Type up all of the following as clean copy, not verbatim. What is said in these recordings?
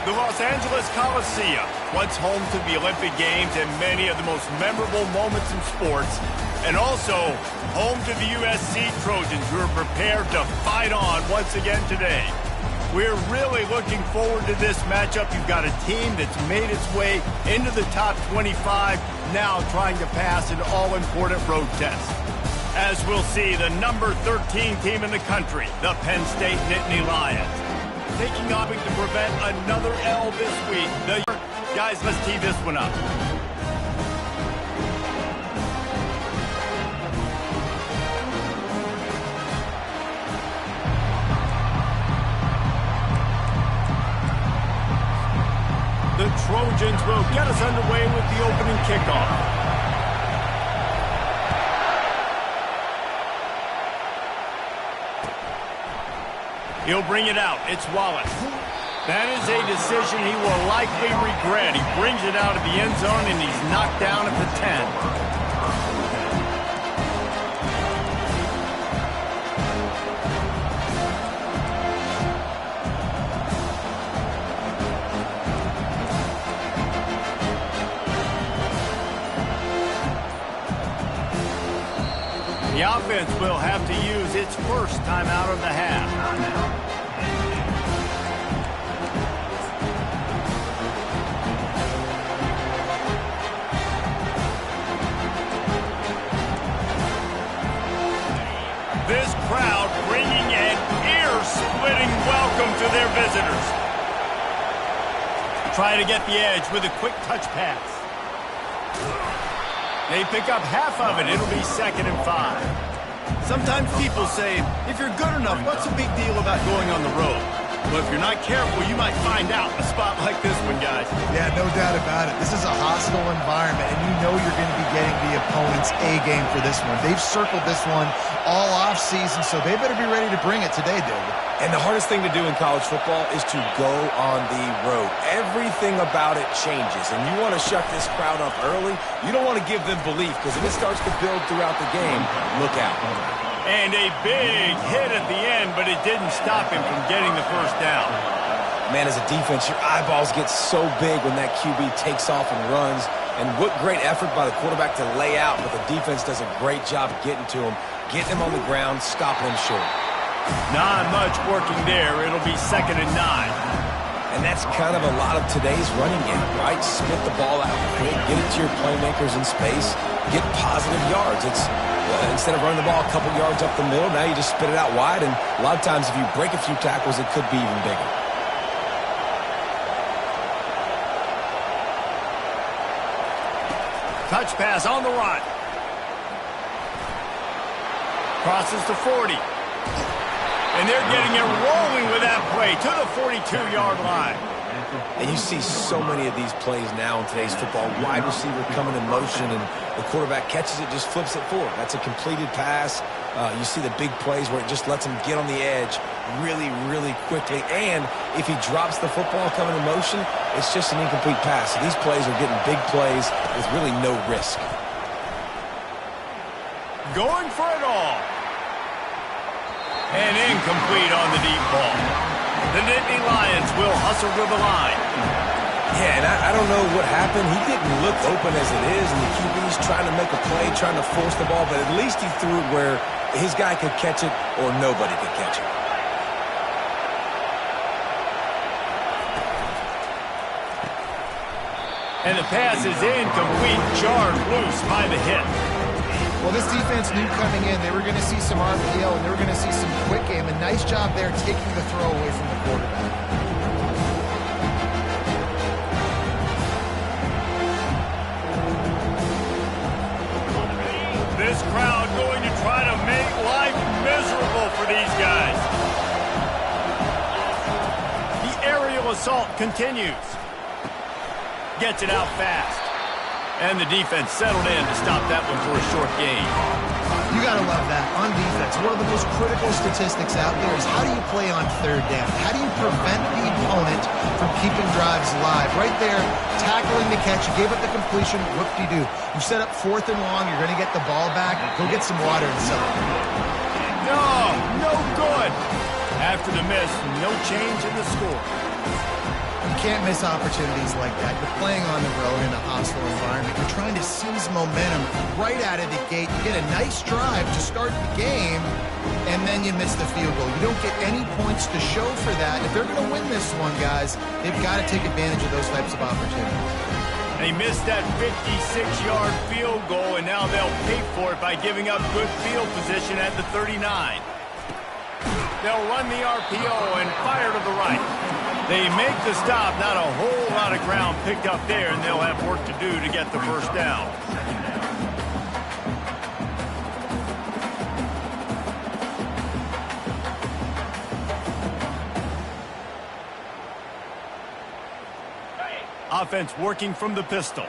The Los Angeles Coliseum, once home to the Olympic Games and many of the most memorable moments in sports, and also home to the USC Trojans, who are prepared to fight on once again today. We're really looking forward to this matchup. You've got a team that's made its way into the top 25, now trying to pass an all-important road test. As we'll see, the number 13 team in the country, the Penn State Nittany Lions, taking on to prevent another L this week. Guys, let's tee this one up. The Trojans will get us underway with the opening kickoff. He'll bring it out. It's Wallace. That is a decision he will likely regret. He brings it out of the end zone, and he's knocked down at the 10. The offense will have to use its first timeout of the half. This crowd bringing an ear-splitting welcome to their visitors. Try to get the edge with a quick touch pass. They pick up half of it. It'll be 2nd and 5. Sometimes people say, if you're good enough, what's the big deal about going on the road? Well, if you're not careful, you might find out a spot like this one, guys. Yeah, no doubt about it. This is a hostile environment, and you know you're going to be getting the opponent's A-game for this one. They've circled this one all off-season, so they better be ready to bring it today, David. And the hardest thing to do in college football is to go on the road. Everything about it changes, and you want to shut this crowd up early. You don't want to give them belief, because if it starts to build throughout the game, look out. And a big hit at the end, but it didn't stop him from getting the first down. Man, as a defense, your eyeballs get so big when that QB takes off and runs. And what great effort by the quarterback to lay out, but the defense does a great job of getting to him, getting him on the ground, stopping him short. Not much working there. It'll be 2nd and 9. And that's kind of a lot of today's running game, right? Spit the ball out quick, get it to your playmakers in space, get positive yards. It's instead of running the ball a couple yards up the middle, now you just spit it out wide, and a lot of times if you break a few tackles, it could be even bigger. Touch pass on the run. Crosses to 40. And they're getting it rolling with that play to the 42-yard line. And you see so many of these plays now in today's football. Wide receiver coming in motion, and the quarterback catches it, just flips it forward. That's a completed pass. You see the big plays where it just lets him get on the edge really, really quickly. And if he drops the football coming in motion, it's just an incomplete pass. So these plays are getting big plays with really no risk. Going for it all. And incomplete on the deep ball. The Nittany Lions will hustle to the line. Yeah, and I don't know what happened. He didn't look open as it is, and the QB's trying to make a play, trying to force the ball, but at least he threw it where his guy could catch it or nobody could catch it. And the pass is incomplete, jarred loose by the hit. Well, this defense knew coming in they were going to see some RPO and they were going to see some quick game. A nice job there taking the throw away from the quarterback. This crowd going to try to make life miserable for these guys. The aerial assault continues. Gets it out fast. And the defense settled in to stop that one for a short gain. You got to love that. On defense, one of the most critical statistics out there is how do you play on 3rd down? How do you prevent the opponent from keeping drives alive? Right there, tackling the catch. You gave up the completion. Whoop-de-doo. You set up 4th and long. You're going to get the ball back. Go get some water and celebrate. No good. After the miss, no change in the score. You can't miss opportunities like that. You're playing on the road in a hostile environment. You're trying to seize momentum right out of the gate. You get a nice drive to start the game, and then you miss the field goal. You don't get any points to show for that. If they're going to win this one, guys, they've got to take advantage of those types of opportunities. They missed that 56-yard field goal, and now they'll pay for it by giving up good field position at the 39. They'll run the RPO and fire to the right. They make the stop, not a whole lot of ground picked up there, and they'll have work to do to get the first down. Offense working from the pistol.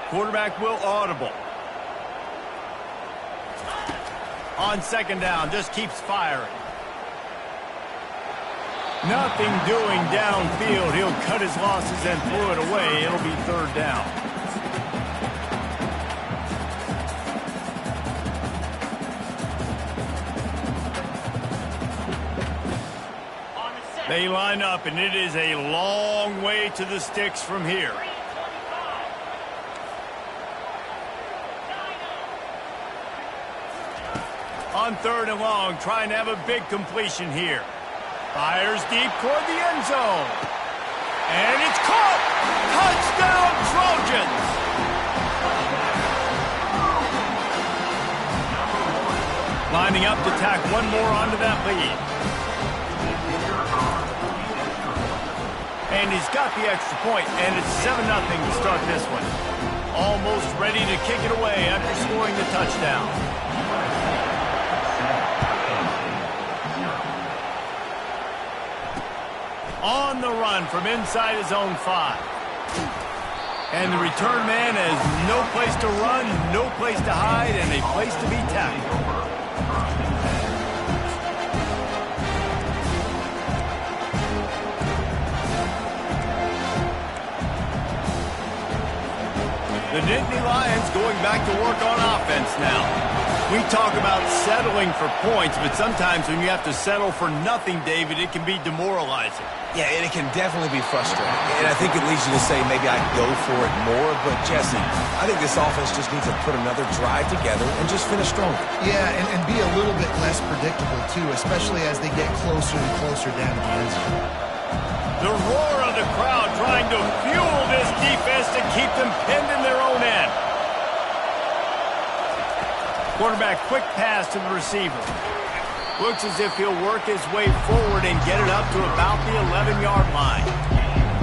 Quarterback will audible. On second down, just keeps firing. Nothing doing downfield. He'll cut his losses and throw it away. It'll be third down. They line up, and it is a long way to the sticks from here. On third and long, trying to have a big completion here. Fires deep toward the end zone. And it's caught! Touchdown, Trojans! Lining up to tack one more onto that lead. And he's got the extra point, and it's 7-0 to start this one. Almost ready to kick it away after scoring the touchdown. On the run from inside his own 5. And the return man has no place to run, no place to hide, and a place to be tackled. The Nittany Lions going back to work on offense now. We talk about settling for points, but sometimes when you have to settle for nothing, David, it can be demoralizing. Yeah, and it can definitely be frustrating. And I think it leads you to say maybe I go for it more. But, Jesse, I think this offense just needs to put another drive together and just finish stronger. Yeah, and be a little bit less predictable, too, especially as they get closer and closer down to the end zone. The roar of the crowd trying to fuel this defense to keep them pinned in their own end. Quarterback, quick pass to the receiver. Looks as if he'll work his way forward and get it up to about the 11-yard line.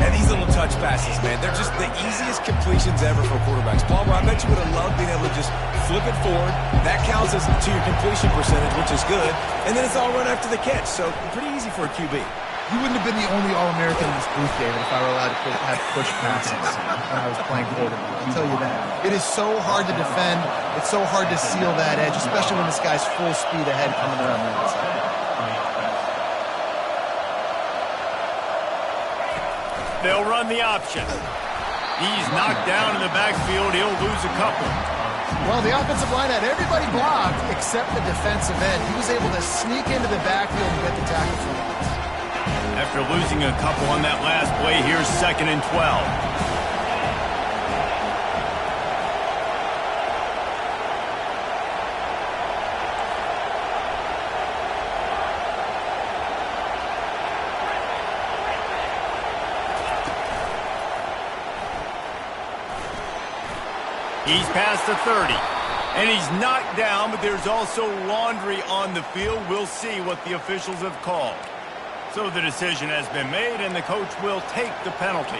And these little touch passes, man, they're just the easiest completions ever for quarterbacks. Palmer, I bet you would have loved being able to just flip it forward. That counts as to your completion percentage, which is good. And then it's all run after the catch, so pretty easy for a QB. You wouldn't have been the only All-American in this booth, David, if I were allowed to have push passes when I was playing quarterback. I'll tell you that. It is so hard to defend. It's so hard to seal that edge, especially when this guy's full speed ahead coming around the outside. They'll run the option. He's knocked down in the backfield. He'll lose a couple. Well, the offensive line had everybody blocked except the defensive end. He was able to sneak into the backfield and get the tackle for him. After losing a couple on that last play, here's 2nd and 12. He's past the 30. And he's knocked down, but there's also laundry on the field. We'll see what the officials have called. So the decision has been made, and the coach will take the penalty.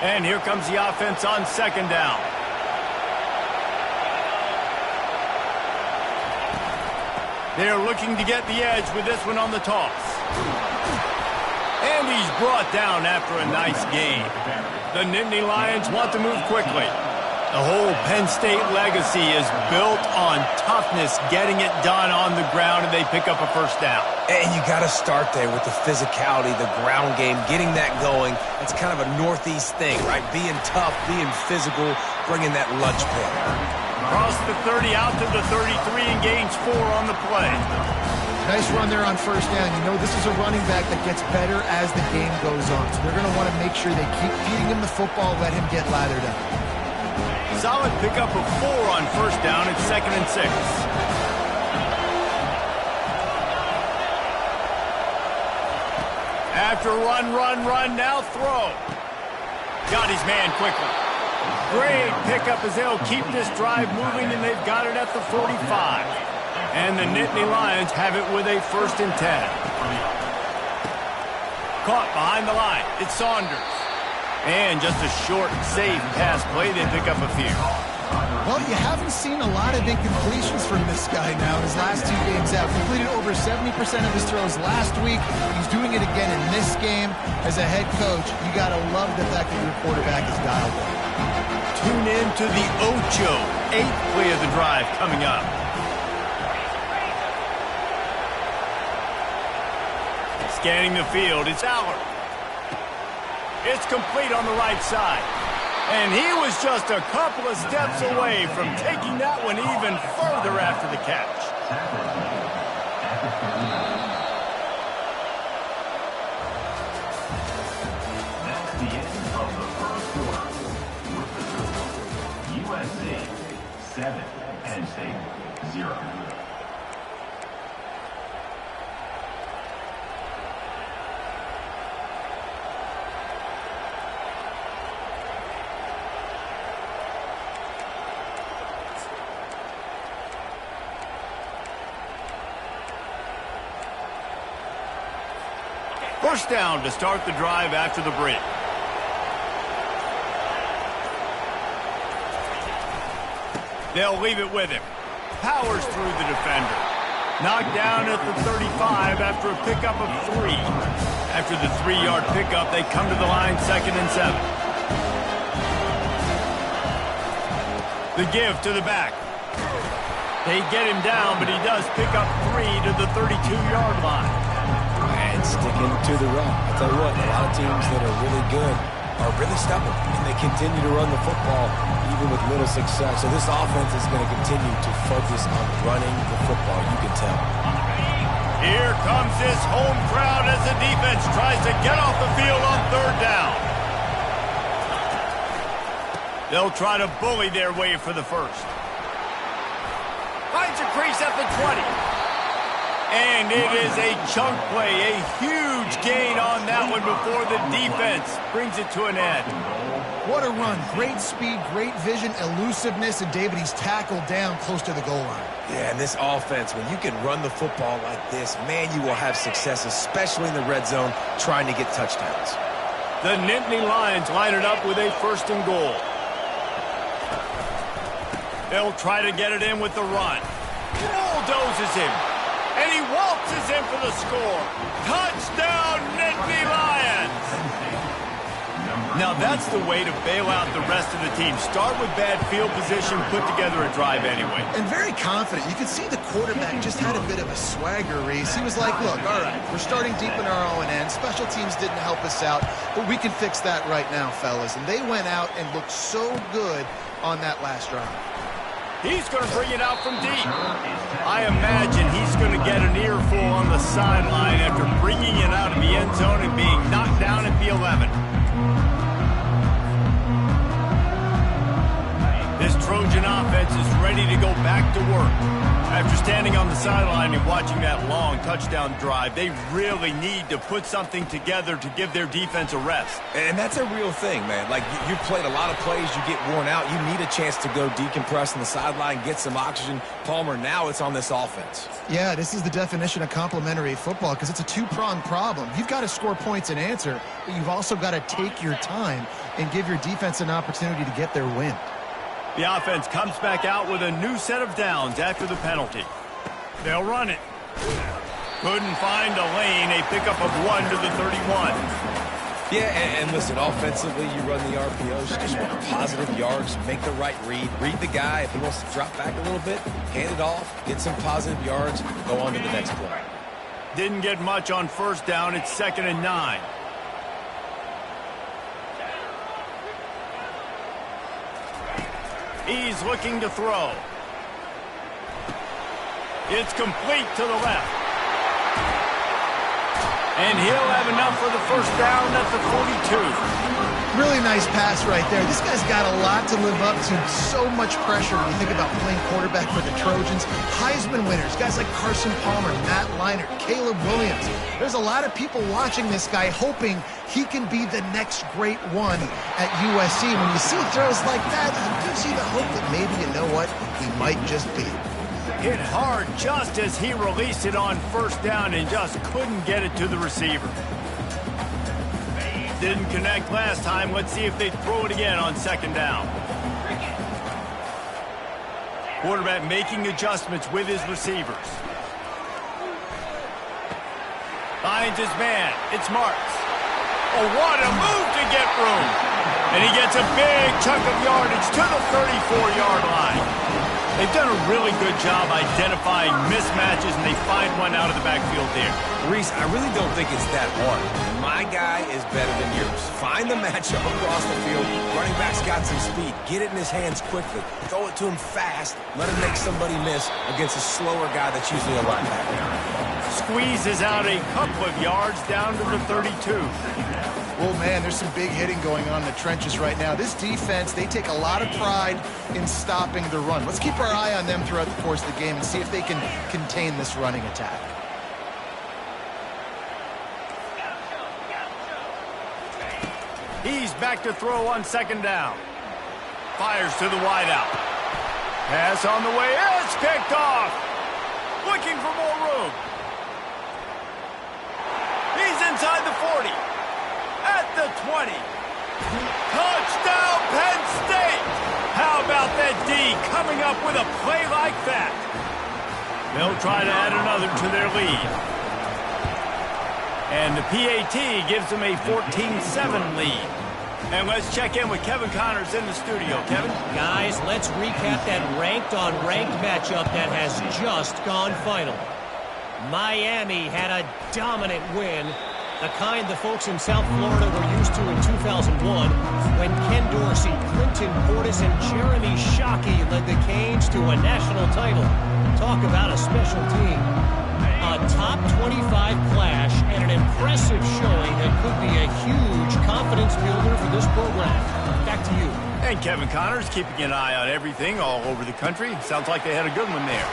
And here comes the offense on 2nd down. They're looking to get the edge with this one on the toss. And he's brought down after a nice gain. The Nittany Lions want to move quickly. The whole Penn State legacy is built on toughness, getting it done on the ground, and they pick up a first down. And you got to start there with the physicality, the ground game, getting that going. It's kind of a Northeast thing, right? Being tough, being physical, bringing that lunch pail. Across the 30, out to the 33, and gains 4 on the play. Nice run there on first down. You know, this is a running back that gets better as the game goes on. So they're going to want to make sure they keep feeding him the football, let him get lathered up. Solid pickup of 4 on first down. It's 2nd and 6. After run, now throw. Got his man quickly. Great pickup as they'll keep this drive moving, and they've got it at the 45. And the Nittany Lions have it with a 1st and 10. Caught behind the line. It's Saunders. And just a short, safe pass play. They pick up a few. Well, you haven't seen a lot of incompletions from this guy now in his last 2 games out. Completed over 70% of his throws last week. He's doing it again in this game. As a head coach, you got to love the fact that your quarterback is dialed in. Tune in to the Ocho, 8th play of the drive coming up. Scanning the field, it's Allard. It's complete on the right side. And he was just a couple of steps away from taking that one even further after the catch. That's the end of the first quarter. With the score, USC 7, Penn State 0. First down to start the drive after the break. They'll leave it with him. Powers through the defender. Knocked down at the 35 after a pickup of 3. After the 3-yard pickup, they come to the line 2nd and 7. The give to the back. They get him down, but he does pick up 3 to the 32-yard line. And sticking to the run. I'll tell you what, a lot of teams that are really good are really stubborn, and they continue to run the football even with little success. So this offense is going to continue to focus on running the football, you can tell. Here comes this home crowd as the defense tries to get off the field on 3rd down. They'll try to bully their way for the first. Finds a crease at the 20. And it is a chunk play, a huge gain on that one before the defense brings it to an end. What a run. Great speed, great vision, elusiveness, and David, he's tackled down close to the goal line. Yeah, and this offense, when you can run the football like this, man, you will have success, especially in the red zone, trying to get touchdowns. The Nittany Lions line it up with a 1st and goal. They'll try to get it in with the run. Bulldozes him. And he waltzes in for the score. Touchdown, Nittany Lions! Now that's the way to bail out the rest of the team. Start with bad field position, put together a drive anyway. And very confident. You could see the quarterback just had a bit of a swagger, Reese. He was like, look, all right, we're starting deep in our own end. Special teams didn't help us out, but we can fix that right now, fellas. And they went out and looked so good on that last drive. He's going to bring it out from deep. I imagine he's going to get an earful on the sideline after bringing it out of the end zone and being knocked down at the 11. This Trojan offense is ready to go back to work. After standing on the sideline and watching that long touchdown drive, they really need to put something together to give their defense a rest. And that's a real thing, man. Like, you played a lot of plays, you get worn out. You need a chance to go decompress on the sideline, get some oxygen. Palmer, now it's on this offense. Yeah, this is the definition of complementary football because it's a two-pronged problem. You've got to score points and answer, but you've also got to take your time and give your defense an opportunity to get their win. The offense comes back out with a new set of downs after the penalty. They'll run it. Couldn't find a lane. A pickup of 1 to the 31. Yeah, and listen, offensively, you run the RPOs, you just want positive yards, make the right read the guy. If he wants to drop back a little bit, hand it off, get some positive yards, go on to the next play. Didn't get much on first down. It's 2nd and 9. He's looking to throw. It's complete to the left. And he'll have enough for the first down at the 42. Really nice pass right there. This guy's got a lot to live up to. So much pressure when you think about playing quarterback for the Trojans. Heisman winners, guys like Carson Palmer, Matt Leinart, Caleb Williams. There's a lot of people watching this guy hoping he can be the next great one at USC. When you see throws like that, it gives you the hope that maybe, you know what, he might just be. Hit hard just as he released it on first down and just couldn't get it to the receiver. Didn't connect last time. Let's see if they throw it again on 2nd down. Quarterback making adjustments with his receivers. Finds his man. It's Marks. Oh, what a move to get room. And he gets a big chunk of yardage to the 34-yard line. They've done a really good job identifying mismatches, and they find one out of the backfield there. Reese, I really don't think it's that hard. My guy is better than yours. Find the matchup across the field. Running back's got some speed. Get it in his hands quickly. Throw it to him fast. Let him make somebody miss against a slower guy that's usually a linebacker. Squeezes out a couple of yards down to the 32. Oh, man, there's some big hitting going on in the trenches right now. This defense, they take a lot of pride in stopping the run. Let's keep our eye on them throughout the course of the game and see if they can contain this running attack. He's back to throw on 2nd down. Fires to the wideout. Pass on the way. It's picked off. Looking for more room. He's inside the 40. At the 20. Touchdown, Penn State! How about that D coming up with a play like that? They'll try to add another to their lead. And the PAT gives them a 14-7 lead. And let's check in with Kevin Connors in the studio. Kevin? Guys, let's recap that ranked-on-ranked matchup that has just gone final. Miami had a dominant win, the kind the folks in South Florida were used to in 2001 when Ken Dorsey, Clinton Portis, and Jeremy Shockey led the Canes to a national title. Talk about a special team. A top 25 clash and an impressive showing that could be a huge confidence builder for this program. Back to you. And Kevin Connors keeping an eye on everything all over the country. Sounds like they had a good one there.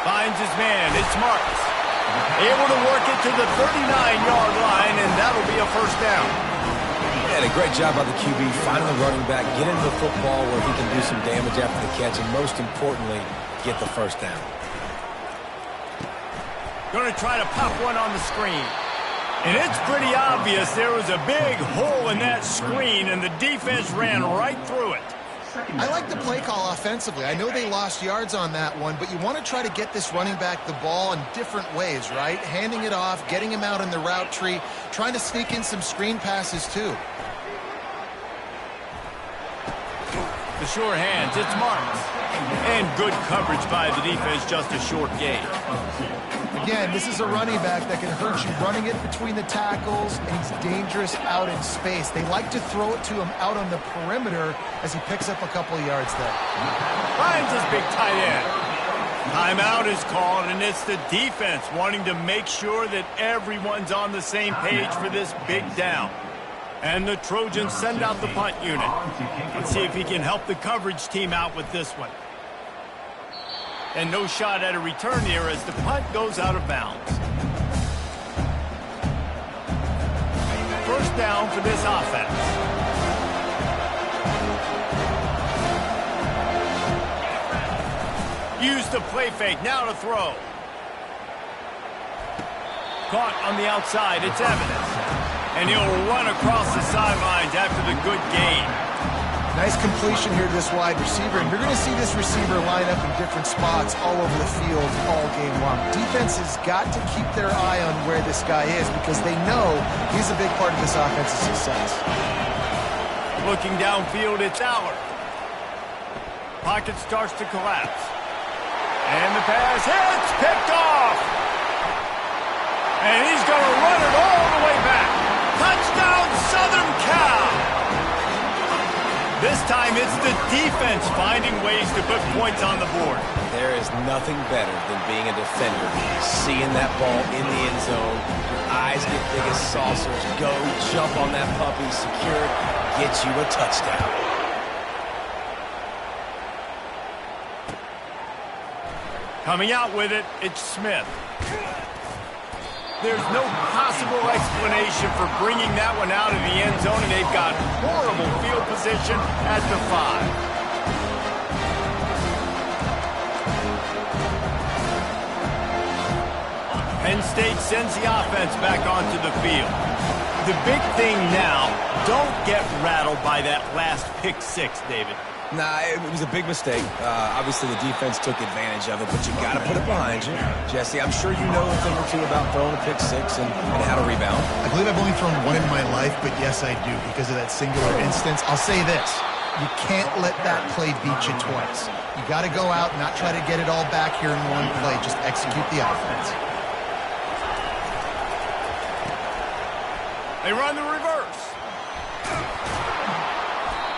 Finds his man. It's Marks. Able to work it to the 39-yard line, and that'll be a first down. Yeah, a great job by the QB, finding the running back, get into the football where he can do some damage after the catch, and most importantly, get the first down. Going to try to pop one on the screen. And it's pretty obvious there was a big hole in that screen, and the defense ran right through it. I like the play call offensively. I know they lost yards on that one, but you want to try to get this running back the ball in different ways, right? Handing it off, getting him out in the route tree, trying to sneak in some screen passes too. The sure hands, it's Marks. And good coverage by the defense, just a short gain. Again, this is a running back that can hurt you running it between the tackles, and he's dangerous out in space. They like to throw it to him out on the perimeter as he picks up a couple of yards there. Finds his big tight end. Timeout is called, and it's the defense wanting to make sure that everyone's on the same page for this big down. And the Trojans send out the punt unit. Let's see if he can help the coverage team out with this one. And no shot at a return here as the punt goes out of bounds. First down for this offense. Use the play fake, now to throw. Caught on the outside, it's Evans. And he'll run across the sidelines after the good gain. Nice completion here to this wide receiver, and you're going to see this receiver line up in different spots all over the field all game long. Defense has got to keep their eye on where this guy is because they know he's a big part of this offense's success. Looking downfield, it's Aller. Pocket starts to collapse. And the pass hits, picked off. And he's going to run it all the way back. Touchdown, Southern Cal. This time it's the defense finding ways to put points on the board. There is nothing better than being a defender. Seeing that ball in the end zone, your eyes get big as saucers. Go, jump on that puppy, secure it, get you a touchdown. Coming out with it, it's Smith. There's no possible explanation for bringing that one out of the end zone, and they've got horrible field position at the 5. Penn State sends the offense back onto the field. The big thing now, don't get rattled by that last pick six, David. Nah, it was a big mistake. Obviously, the defense took advantage of it, but you got to put it behind you. Jesse, I'm sure you know a thing or two about throwing a pick six and how to rebound. I believe I've only thrown one in my life, but yes, I do because of that singular instance. I'll say this. You can't let that play beat you twice. You got to go out and not try to get it all back here in one play. Just execute the offense. They run the reverse.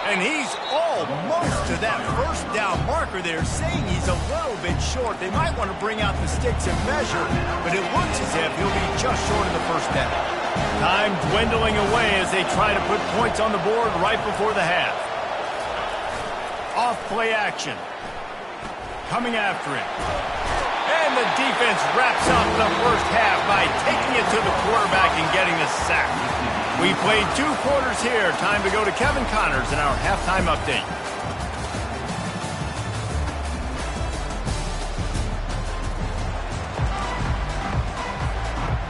And he's almost to that first down marker there, saying he's a little bit short. They might want to bring out the sticks and measure, but it looks as if he'll be just short of the first down. Time dwindling away as they try to put points on the board right before the half. Off play action. Coming after it. And the defense wraps up the first half by taking it to the quarterback and getting a sack. We played 2 quarters here. Time to go to Kevin Connors in our halftime update.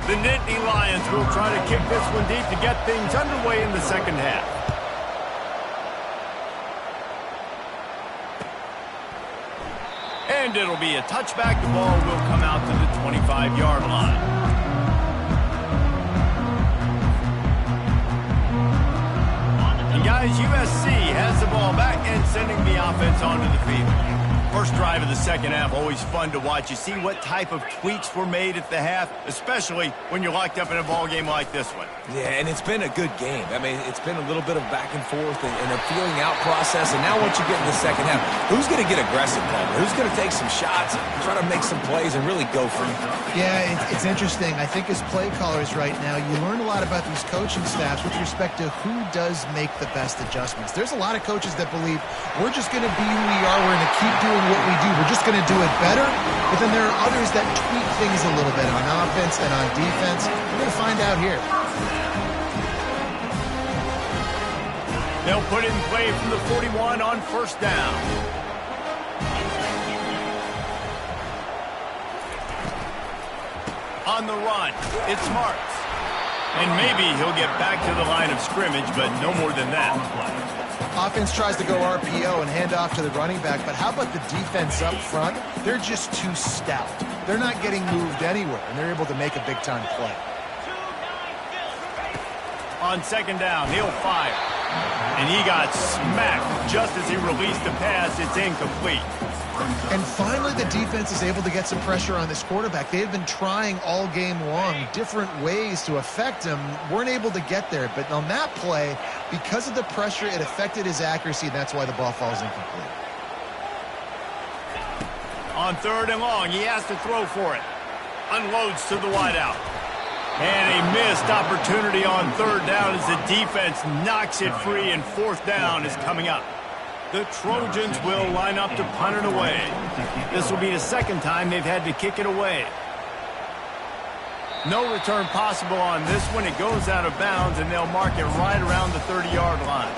The Nittany Lions will try to kick this one deep to get things underway in the second half. And it'll be a touchback. The ball will come out to the 25-yard line. Guys, USC has the ball back and sending the offense onto the field. First drive of the second half, always fun to watch. You see what type of tweaks were made at the half, especially when you're locked up in a ball game like this one. Yeah, and it's been a good game. I mean, it's been a little bit of back and forth and a feeling out process. And now once you get in the second half, who's going to get aggressive, Palmer? Who's going to take some shots, try to make some plays, and really go for it? Yeah, it's interesting. I think as play callers right now, you learn a lot about these coaching staffs with respect to who does make the best adjustments. There's a lot of coaches that believe we're just going to be who we are. We're going to keep doing what we do. We're just going to do it better. But then there are others that tweak things a little bit on offense and on defense. We're going to find out here. They'll put it in play from the 41 on first down. On the run, it's Marks. And maybe he'll get back to the line of scrimmage, but no more than that. Offense tries to go RPO and hand off to the running back, but how about the defense up front? They're just too stout. They're not getting moved anywhere, and they're able to make a big-time play. On second down, he'll fire. And he got smacked just as he released the pass. It's incomplete. And finally, the defense is able to get some pressure on this quarterback. They have been trying all game long different ways to affect him. Weren't able to get there. But on that play, because of the pressure, it affected his accuracy, and that's why the ball falls incomplete. On third and long, he has to throw for it. Unloads to the wideout. And a missed opportunity on third down as the defense knocks it free, and fourth down is coming up. The Trojans will line up to punt it away. This will be the second time they've had to kick it away. No return possible on this one. It goes out of bounds, and they'll mark it right around the 30-yard line.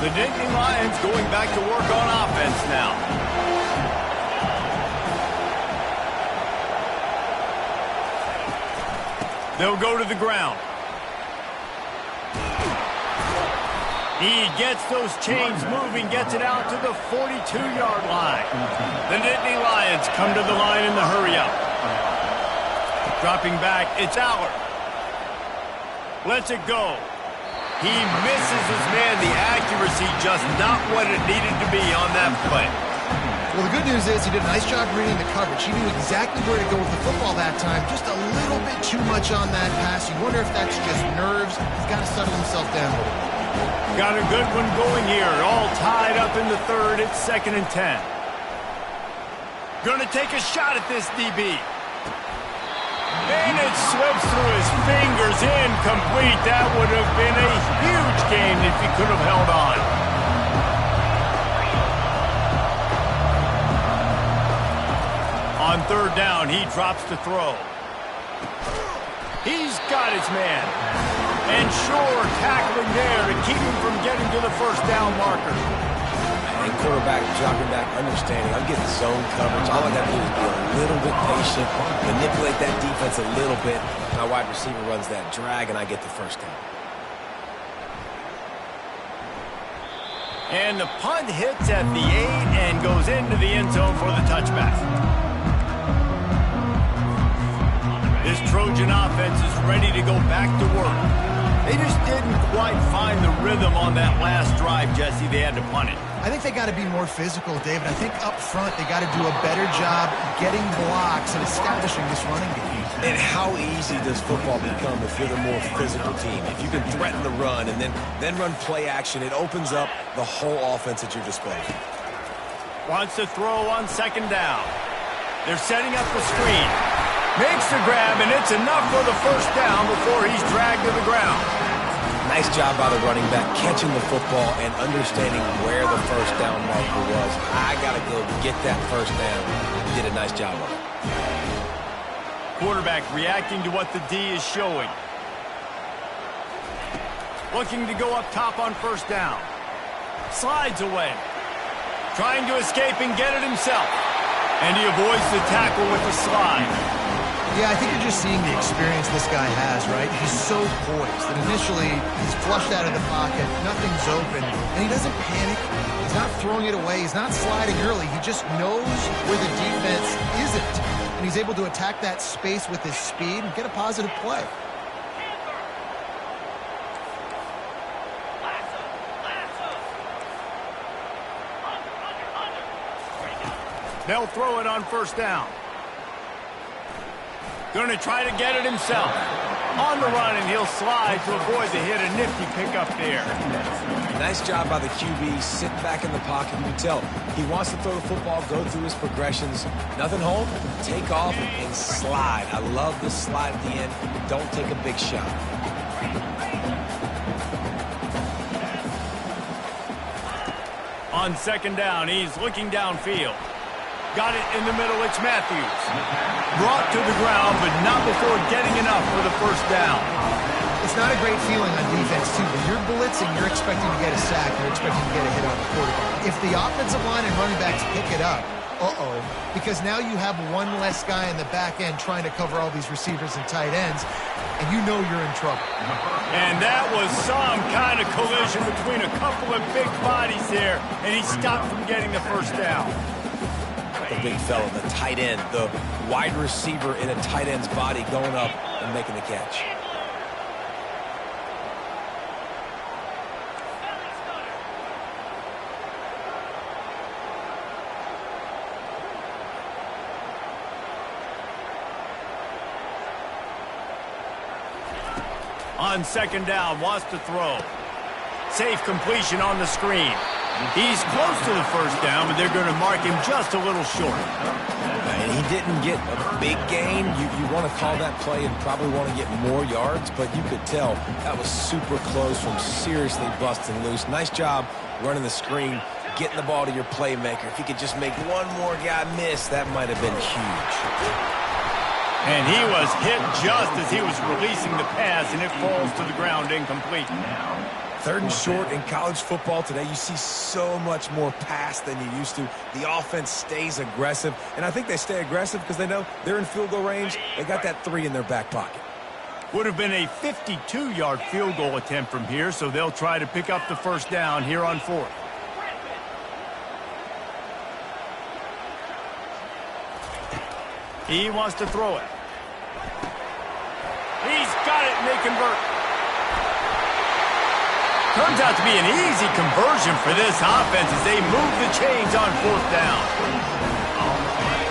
The Nittany Lions going back to work on offense now. They'll go to the ground. He gets those chains moving, gets it out to the 42-yard line. The Nittany Lions come to the line in the hurry-up. Dropping back, it's Aller. Lets it go. He misses his man. The accuracy just not what it needed to be on that play. Well, the good news is he did a nice job reading the coverage. He knew exactly where to go with the football that time. Just a little bit too much on that pass. You wonder if that's just nerves. He's got to settle himself down a little bit. Got a good one going here. All tied up in the third. It's 2nd and 10. Gonna take a shot at this DB. And it slips through his fingers. Incomplete. That would have been a huge gain if he could have held on. On 3rd down, he drops to throw. He's got his man. And sure, tackling there to keep him from getting to the 1st down marker. And quarterback dropping back, understanding, I'm getting zone coverage. All I got to do is be a little bit patient, manipulate that defense a little bit. My wide receiver runs that drag, and I get the 1st down. And the punt hits at the 8 and goes into the end zone for the touchback. This Trojan offense is ready to go back to work. They just didn't quite find the rhythm on that last drive, Jesse. They had to punt it. I think they got to be more physical, David. I think up front they got to do a better job getting blocks and establishing this running game. And how easy does football become if you're the more physical team? If you can threaten the run and then run play action, it opens up the whole offense at your disposal. Wants to throw on 2nd down. They're setting up the screen. Makes the grab, and it's enough for the 1st down before he's dragged to the ground. Nice job by the running back, catching the football and understanding where the 1st down marker was. I got to go get that 1st down. He did a nice job of it. Quarterback reacting to what the D is showing. Looking to go up top on 1st down. Slides away. Trying to escape and get it himself. And he avoids the tackle with the slide. Yeah, I think you're just seeing the experience this guy has, right? He's so poised that initially he's flushed out of the pocket, nothing's open, and he doesn't panic. He's not throwing it away. He's not sliding early. He just knows where the defense isn't, and he's able to attack that space with his speed and get a positive play. They'll throw it on 1st down. Going to try to get it himself. On the run, and he'll slide to avoid the hit. A nifty pickup there. Nice job by the QB, sitting back in the pocket. You can tell he wants to throw the football, go through his progressions. Nothing home, take off, and slide. I love the slide at the end. Don't take a big shot. On 2nd down, he's looking downfield. Got it in the middle, it's Matthews. Brought to the ground, but not before getting enough for the 1st down. It's not a great feeling on defense, too. When you're blitzing, you're expecting to get a sack. You're expecting to get a hit on the quarterback. If the offensive line and running backs pick it up, because now you have one less guy in the back end trying to cover all these receivers and tight ends, and you know you're in trouble. And that was some kind of collision between a couple of big bodies there, and he stopped from getting the 1st down. The big fella, the tight end, the wide receiver in a tight end's body going up and making the catch. On 2nd down, wants to throw. Safe completion on the screen. He's close to the 1st down, but they're going to mark him just a little short. And he didn't get a big gain. You want to call that play and probably want to get more yards, but you could tell that was super close from seriously busting loose. Nice job running the screen, getting the ball to your playmaker. If he could just make one more guy miss, that might have been huge. And he was hit just as he was releasing the pass, and it falls to the ground incomplete. 3rd and short in college football today. You see so much more pass than you used to. The offense stays aggressive, and I think they stay aggressive because they know they're in field goal range. They got that 3 in their back pocket. Would have been a 52-yard field goal attempt from here, so they'll try to pick up the first down here on 4th. He wants to throw it. He's got it, and they convert. Turns out to be an easy conversion for this offense as they move the chains on 4th down.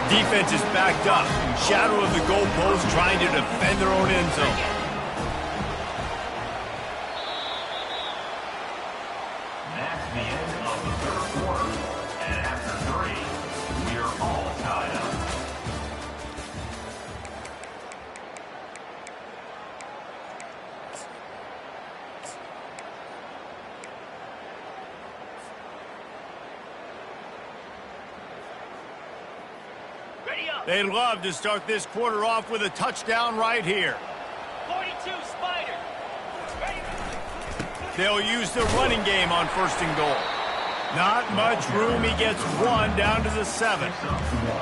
Defense is backed up. Shadow of the goalpost trying to defend their own end zone. That's the end of the third quarter. And after 3, we are all tied up. They'd love to start this quarter off with a touchdown right here. 42, Spider. They'll use the running game on 1st and goal. Not much room. He gets 1 down to the 7.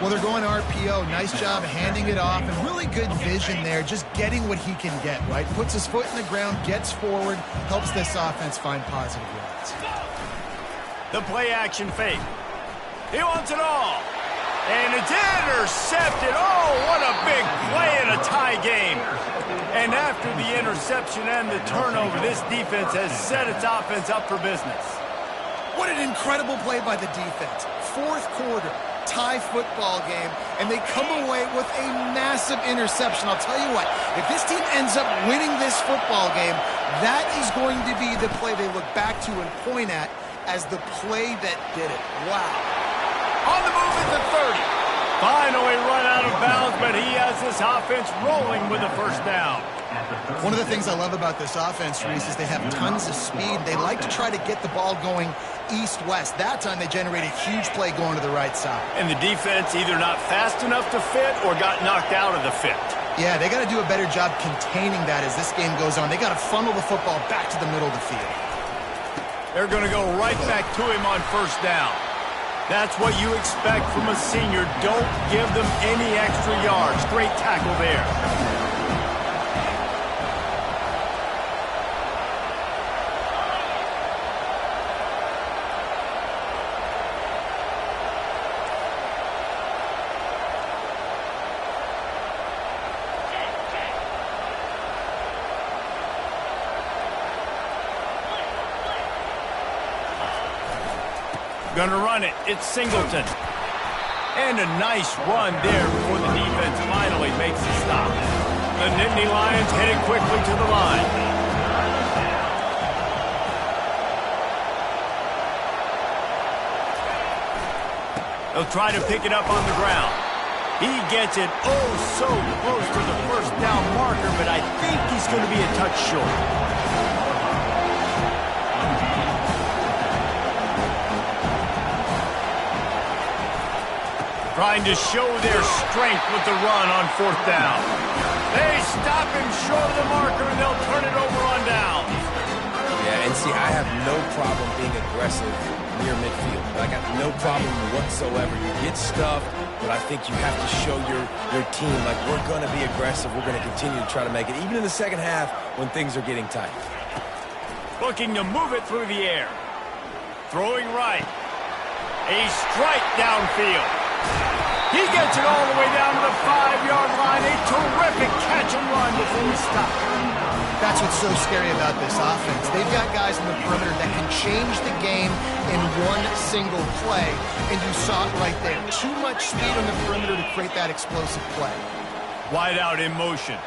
Well, they're going RPO. Nice job handing it off, and really good vision there, just getting what he can get, right? Puts his foot in the ground, gets forward, helps this offense find positive yards. The play-action fake. He wants it all. And it's intercepted. Oh, what a big play in a tie game. And after the interception and the turnover, this defense has set its offense up for business. What an incredible play by the defense. 4th quarter, tie football game, and they come away with a massive interception. I'll tell you what, if this team ends up winning this football game, that is going to be the play they look back to and point at as the play that did it. Wow. On the move at the 30. Finally run out of bounds, but he has this offense rolling with a first down. One of the things I love about this offense, Reese, is they have tons of speed. They like to try to get the ball going east-west. That time they generated a huge play going to the right side. And the defense either not fast enough to fit or got knocked out of the fit. Yeah, they got to do a better job containing that as this game goes on. They got to funnel the football back to the middle of the field. They're going to go right back to him on 1st down. That's what you expect from a senior. Don't give them any extra yards. Great tackle there. Gonna run it. It's Singleton. And a nice run there before the defense finally makes a stop. The Nittany Lions headed quickly to the line. They'll try to pick it up on the ground. He gets it oh so close to the first down marker, but I think he's going to be a touch short. Trying to show their strength with the run on 4th down. They stop him short of the marker, and they'll turn it over on down. Yeah, and see, I have no problem being aggressive near midfield. I got no problem whatsoever. You get stuffed, but I think you have to show your team, like, we're going to be aggressive. We're going to continue to try to make it, even in the second half when things are getting tight. Looking to move it through the air. Throwing right. A strike downfield. He gets it all the way down to the 5-yard line. A terrific catch and run before he stops. That's what's so scary about this offense. They've got guys in the perimeter that can change the game in one single play. And you saw it right there. Too much speed on the perimeter to create that explosive play. Wide out in motion.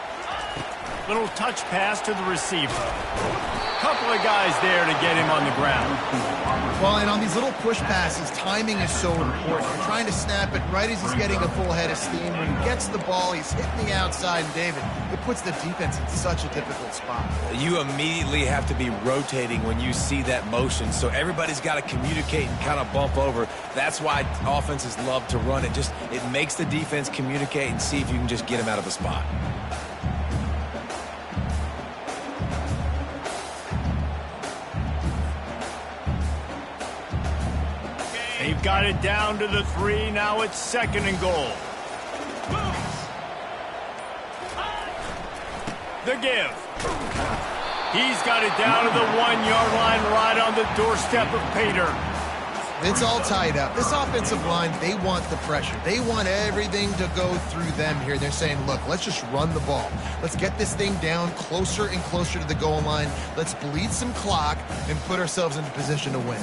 Little touch pass to the receiver. Couple of guys there to get him on the ground. Well, and on these little push passes, timing is so important. You're trying to snap it right as he's getting a full head of steam. When he gets the ball, he's hitting the outside, and David, it puts the defense in such a difficult spot. You immediately have to be rotating when you see that motion, so everybody's got to communicate and kind of bump over. That's why offenses love to run it. It makes the defense communicate and see if you can just get him out of a spot. They've got it down to the 3. Now it's 2nd and goal. The give. He's got it down to the 1-yard line right on the doorstep of pay dirt. It's all tied up. This offensive line, they want the pressure. They want everything to go through them here. They're saying, look, let's just run the ball. Let's get this thing down closer and closer to the goal line. Let's bleed some clock and put ourselves into position to win.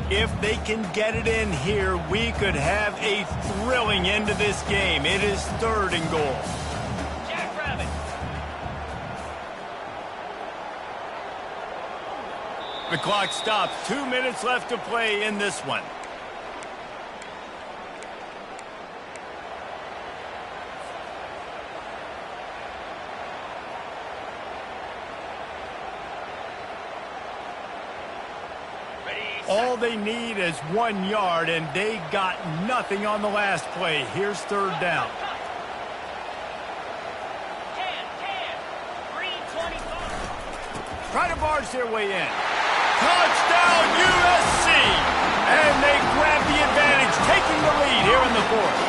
If they can get it in here, we could have a thrilling end to this game. It is 3rd and goal. The clock stops. 2 minutes left to play in this one. All they need is 1 yard, and they got nothing on the last play. Here's 3rd down. 3:25. Try to barge their way in. Touchdown, USC! And they grab the advantage, taking the lead here in the 4th.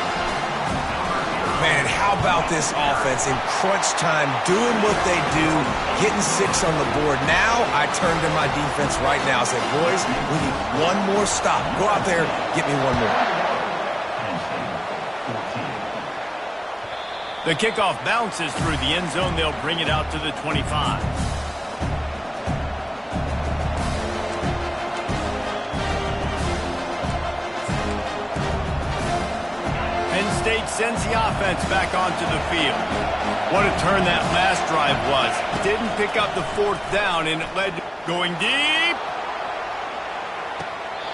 Man, how about this offense in crunch time, doing what they do, getting 6 on the board. Now I turn to my defense right now and say, boys, we need one more stop. Go out there, get me one more. The kickoff bounces through the end zone. They'll bring it out to the 25. Penn State sends the offense back onto the field. What a turn that last drive was. Didn't pick up the 4th down, and it led to going deep.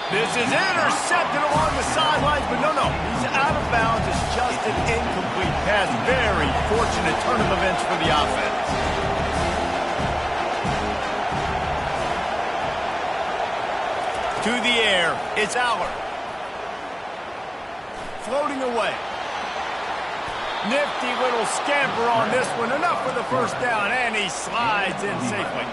This is intercepted along the sidelines, but no, he's out of bounds. It's just an incomplete pass. Very fortunate turn of events for the offense. To the air, it's Aller. Floating away. Nifty little scamper on this one. Enough for the 1st down, and he slides in safely.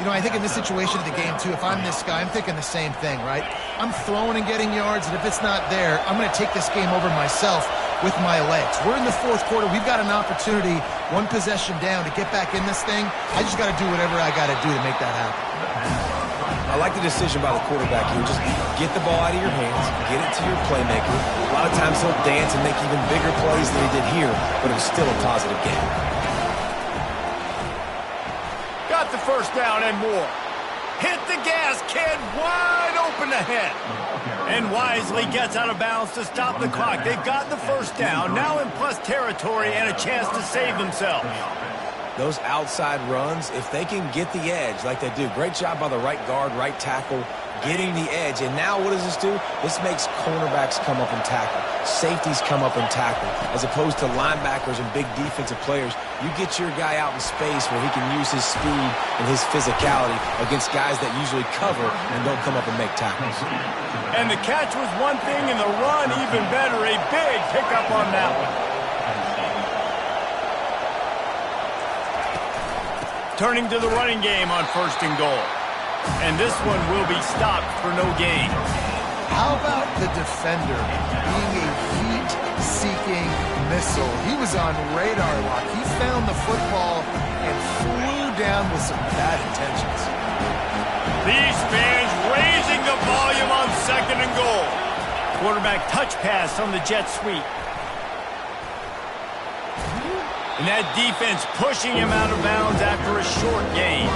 You know, I think in this situation of the game, too, if I'm this guy, I'm thinking the same thing, right? I'm throwing and getting yards, and if it's not there, I'm going to take this game over myself with my legs. We're in the 4th quarter. We've got an opportunity, 1 possession down, to get back in this thing. I just got to do whatever I got to do to make that happen. I like the decision by the quarterback here. Just get the ball out of your hands, get it to your playmaker. A lot of times he'll dance and make even bigger plays than he did here, but it was still a positive game. Got the 1st down and more. Hit the gas, kid. Wide open ahead. And wisely gets out of bounds to stop the clock. They've got the 1st down, now in plus territory and a chance to save themselves. Those outside runs, if they can get the edge like they do, great job by the right guard, right tackle, getting the edge. And now what does this do? This makes cornerbacks come up and tackle. Safeties come up and tackle. As opposed to linebackers and big defensive players, you get your guy out in space where he can use his speed and his physicality against guys that usually cover and don't come up and make tackles. And the catch was one thing, and the run even better. A big pickup on that one. Turning to the running game on 1st and goal. And this one will be stopped for no gain. How about the defender being a heat-seeking missile? He was on radar lock. He found the football and flew down with some bad intentions. These fans raising the volume on 2nd and goal. Quarterback touch pass on the jet sweep. And that defense pushing him out of bounds after a short gain.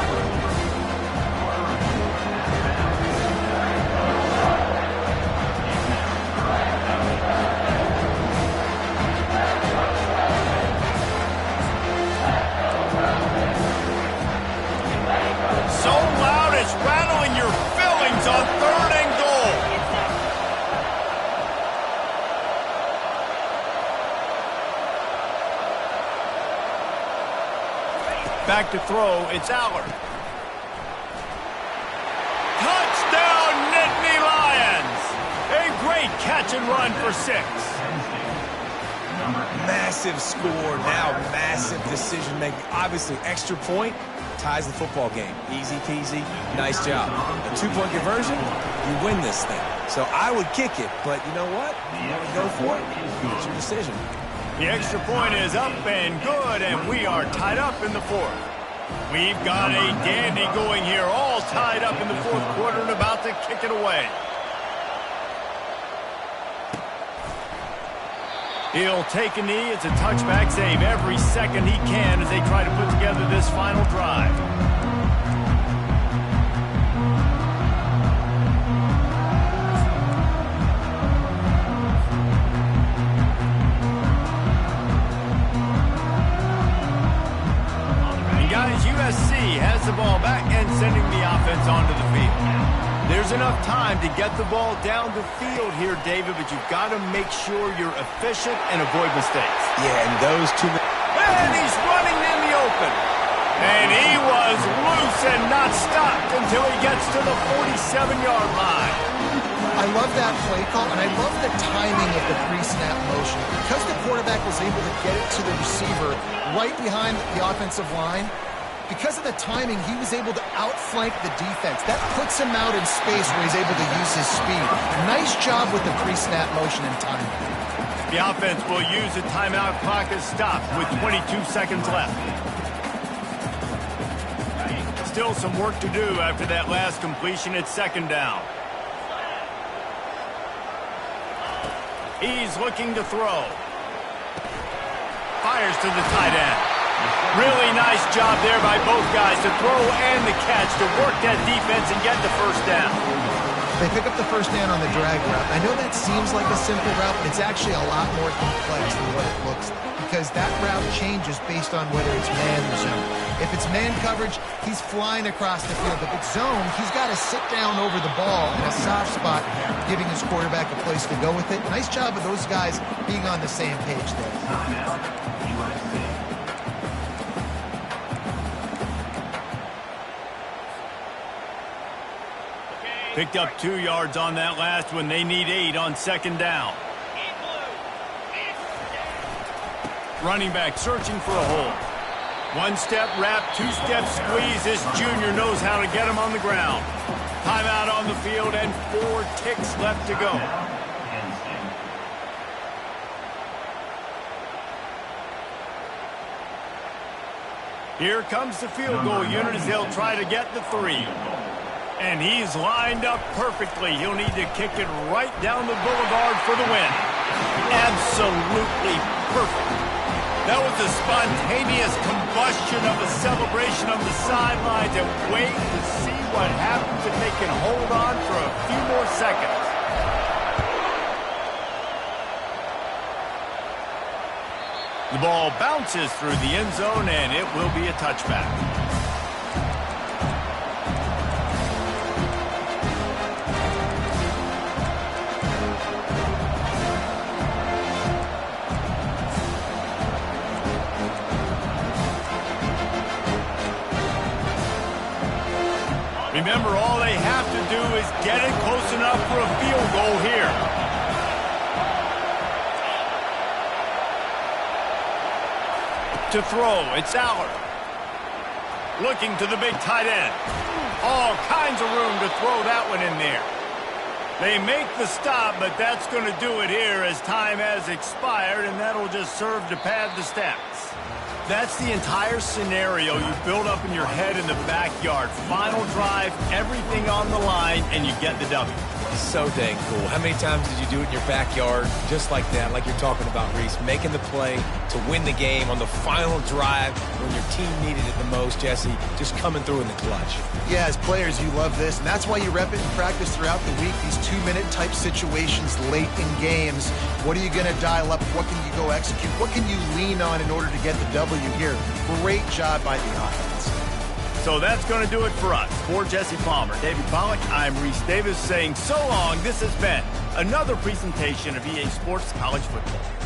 So loud it's rattling your fillings on 3rd and goal. Back to throw, it's Aller. Touchdown, Nittany Lions! A great catch and run for 6. Massive score, now massive decision-making. Obviously, extra point ties the football game. Easy peasy, nice job. A 2-point conversion, you win this thing. So I would kick it, but you know what? You want to go for it? It's your decision. The extra point is up and good, and we are tied up in the fourth. We've got a dandy going here, all tied up in the fourth quarter and about to kick it away. He'll take a knee. It's a touchback save every second he can as they try to put together this final drive. USC has the ball back and sending the offense onto the field. There's enough time to get the ball down the field here, David, but you've got to make sure you're efficient and avoid mistakes. Yeah, and those two... And he's running in the open. And he was loose and not stopped until he gets to the 47-yard line. I love that play call, and I love the timing of the pre-snap motion. Because the quarterback was able to get it to the receiver right behind the offensive line, because of the timing, he was able to outflank the defense. That puts him out in space where he's able to use his speed. Nice job with the pre-snap motion and timing. The offense will use the timeout clock as stopped with 22 seconds left. Still some work to do after that last completion. It's second down. He's looking to throw. Fires to the tight end. Really nice job there by both guys to throw and the catch to work that defense and get the first down. They pick up the first down on the drag route. I know that seems like a simple route, but it's actually a lot more complex than what it looks like, because that route changes based on whether it's man or zone. If it's man coverage, he's flying across the field. If it's zone, he's got to sit down over the ball in a soft spot, giving his quarterback a place to go with it. Nice job of those guys being on the same page there. Picked up 2 yards on that last one. They need 8 on second down. Running back searching for a hole. One-step wrap, two-step squeeze. This junior knows how to get him on the ground. Timeout on the field and 4 ticks left to go. Here comes the field goal unit as they'll try to get the 3. And he's lined up perfectly. He'll need to kick it right down the boulevard for the win. Absolutely perfect. That was a spontaneous combustion of a celebration on the sidelines, and wait to see what happens if they can hold on for a few more seconds. The ball bounces through the end zone, and it will be a touchback. Remember, all they have to do is get it close enough for a field goal here. To throw, it's Allard. Looking to the big tight end. All kinds of room to throw that one in there. They make the stop, but that's going to do it here as time has expired, and that'll just serve to pad the stats. That's the entire scenario you build up in your head in the backyard. Final drive, everything on the line, and you get the W. So dang cool. How many times did you do it in your backyard just like that, like you're talking about, Reese, making the play to win the game on the final drive when your team needed it the most, Jesse, just coming through in the clutch. Yeah, as players, you love this, and that's why you rep it in practice throughout the week, these 2-minute type situations late in games. What are you going to dial up? What can you go execute? What can you lean on in order to get the W here? Great job by the offense. So that's going to do it for us. For Jesse Palmer, David Pollack, I'm Reese Davis saying so long. This has been another presentation of EA Sports College Football.